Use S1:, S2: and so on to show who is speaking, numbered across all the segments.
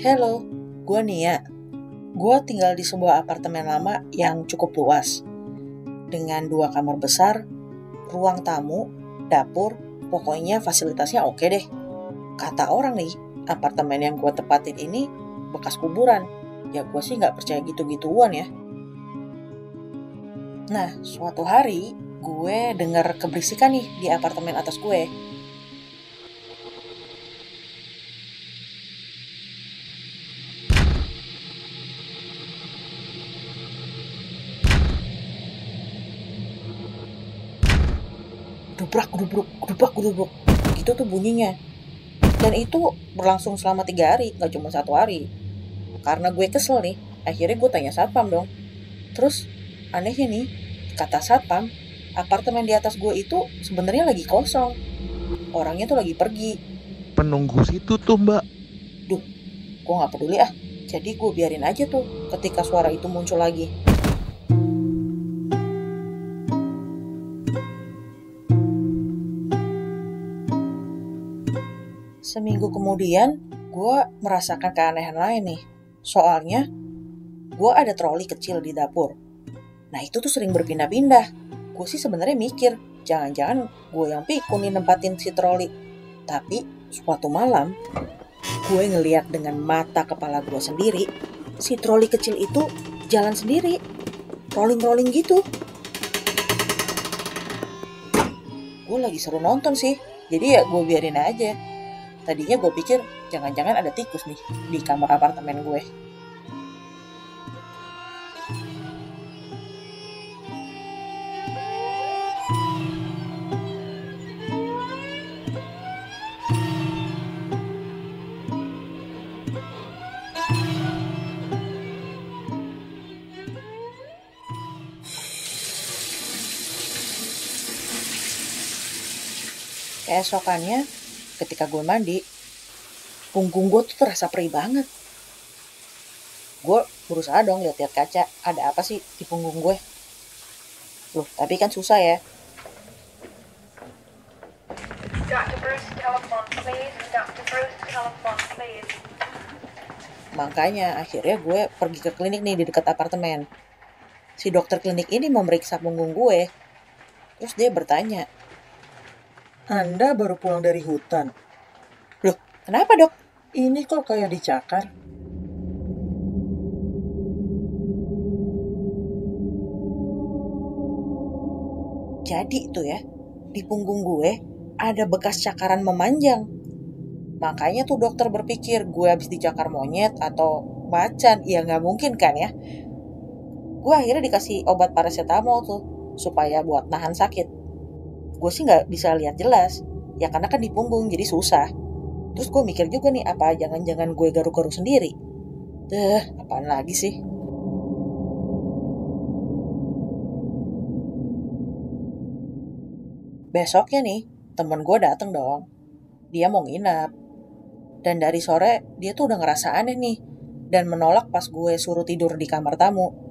S1: Halo, gue Nia. Gue tinggal di sebuah apartemen lama yang cukup luas. Dengan 2 kamar besar, ruang tamu, dapur, pokoknya fasilitasnya oke deh. Kata orang nih, apartemen yang gue tempatin ini bekas kuburan. Ya gue sih gak percaya gitu-gituan ya. Nah, suatu hari gue dengar keberisikan nih di apartemen atas gue. Dubrak. Gitu tuh bunyinya. Dan itu berlangsung selama 3 hari, gak cuma 1 hari. Karena gue kesel nih, akhirnya gue tanya satpam dong. Terus anehnya nih, kata satpam, apartemen di atas gue itu sebenarnya lagi kosong. Orangnya tuh lagi pergi.
S2: Penunggu situ tuh mbak.
S1: Duh, gue gak peduli ah. Jadi gue biarin aja tuh ketika suara itu muncul lagi. Seminggu kemudian, gue merasakan keanehan lain nih. Soalnya, gue ada troli kecil di dapur. Nah itu tuh sering berpindah-pindah. Gue sih sebenarnya mikir, jangan-jangan gue yang pikun nih nempatin si troli. Tapi suatu malam, gue ngeliat dengan mata kepala gue sendiri, si troli kecil itu jalan sendiri, rolling-rolling gitu. Gue lagi seru nonton sih, jadi ya gue biarin aja. Tadinya gue pikir jangan-jangan ada tikus nih di kamar apartemen gue. Keesokannya, ketika gue mandi, punggung gue tuh terasa perih banget. Gue berusaha dong lihat-lihat kaca, ada apa sih di punggung gue. Loh, tapi kan susah ya.
S3: Dr. Bruce, telephone please. Dr. Bruce, telephone please.
S1: Makanya akhirnya gue pergi ke klinik nih di dekat apartemen. Si dokter klinik ini memeriksa punggung gue. Terus dia bertanya,
S4: Anda baru pulang dari hutan.
S1: "Loh, kenapa dok?"
S4: Ini kok kayak dicakar?
S1: Jadi tuh ya, di punggung gue ada bekas cakaran memanjang. Makanya tuh dokter berpikir gue habis dicakar monyet atau macan. Ya nggak mungkin kan ya. Gue akhirnya dikasih obat paracetamol tuh supaya buat nahan sakit. Gue sih nggak bisa lihat jelas. Ya karena kan di punggung jadi susah. Terus gue mikir juga nih, apa jangan-jangan gue garuk-garuk sendiri. Apaan lagi sih? Besoknya nih, temen gue dateng dong. Dia mau nginap. Dan dari sore, dia tuh udah ngerasa aneh nih. Dan menolak pas gue suruh tidur di kamar tamu.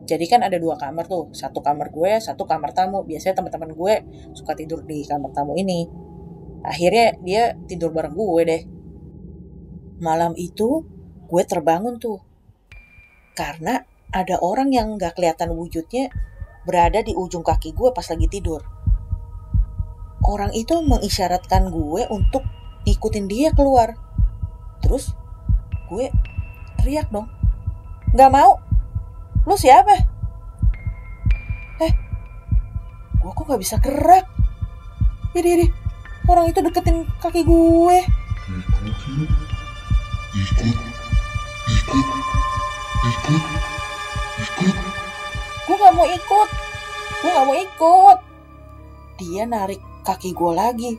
S1: Jadi kan ada 2 kamar tuh. 1 kamar gue, 1 kamar tamu. Biasanya teman-teman gue suka tidur di kamar tamu ini. Akhirnya dia tidur bareng gue deh. Malam itu, gue terbangun tuh. Karena ada orang yang gak kelihatan wujudnya berada di ujung kaki gue pas lagi tidur. Orang itu mengisyaratkan gue untuk ikutin dia keluar. Terus gue teriak dong, "Gak mau, lu siapa?" Gue kok gak bisa gerak. Ini, orang itu deketin kaki gue.
S2: Ikut.
S1: Gue gak mau ikut. Dia narik kaki gue lagi.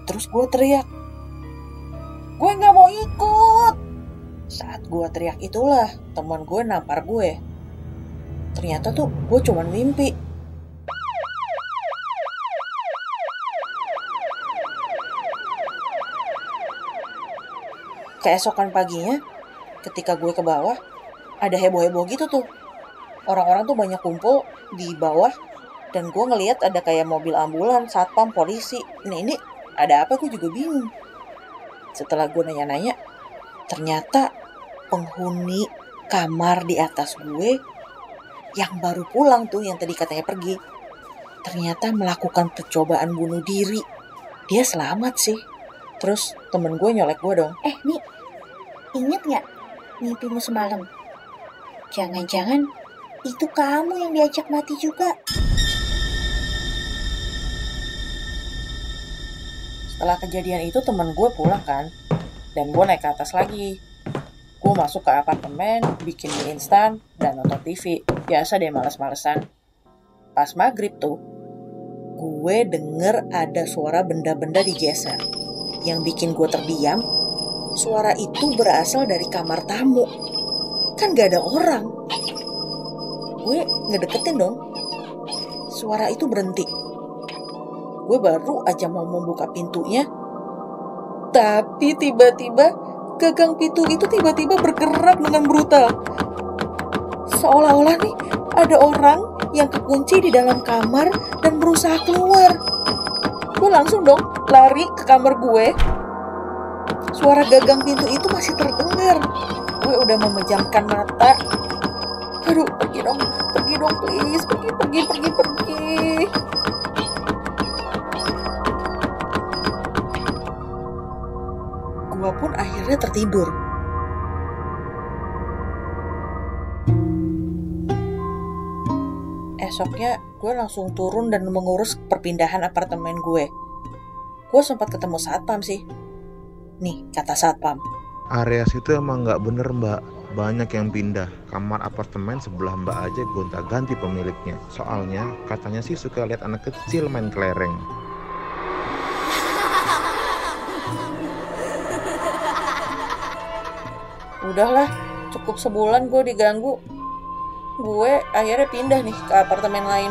S1: Terus gue teriak, "Gue gak mau ikut." Saat gue teriak itulah teman gue nampar gue. Ternyata tuh gue cuma mimpi. Keesokan paginya, ketika gue ke bawah, ada heboh-heboh gitu tuh. Orang-orang tuh banyak kumpul di bawah. Dan gue ngelihat ada kayak mobil ambulans, satpam, polisi. Ini ada apa, gue juga bingung. Setelah gue nanya-nanya, ternyata penghuni kamar di atas gue yang baru pulang tuh, yang tadi katanya pergi, ternyata melakukan percobaan bunuh diri. Dia selamat sih. Terus temen gue nyolek gue dong.
S5: Nih, inget gak mimpimu semalam? Jangan-jangan itu kamu yang diajak mati juga.
S1: Setelah kejadian itu temen gue pulang kan, dan gue naik ke atas lagi. Gue masuk ke apartemen, bikin mie instan, dan nonton TV. Biasa deh males-malesan. Pas maghrib tuh, gue denger ada suara benda-benda digeser. Yang bikin gue terdiam, suara itu berasal dari kamar tamu. Kan gak ada orang. Gue ngedeketin dong. Suara itu berhenti. Gue baru aja mau membuka pintunya, tapi tiba-tiba gagang pintu itu tiba-tiba bergerak dengan brutal. Seolah-olah nih ada orang yang kekunci di dalam kamar dan berusaha keluar. Gue langsung dong lari ke kamar gue. Suara gagang pintu itu masih terdengar. Gue udah memejamkan mata. Aduh, pergi dong please, pergi. Gue pun akhirnya tertidur. Esoknya gue langsung turun dan mengurus perpindahan apartemen gue. Gue sempat ketemu satpam sih. Nih kata satpam,
S2: Area situ emang nggak bener mbak. Banyak yang pindah. Kamar apartemen sebelah mbak aja gonta-ganti pemiliknya. Soalnya katanya sih suka lihat anak kecil main kelereng.
S1: udahlah, cukup sebulan gue diganggu. Gue akhirnya pindah nih ke apartemen lain.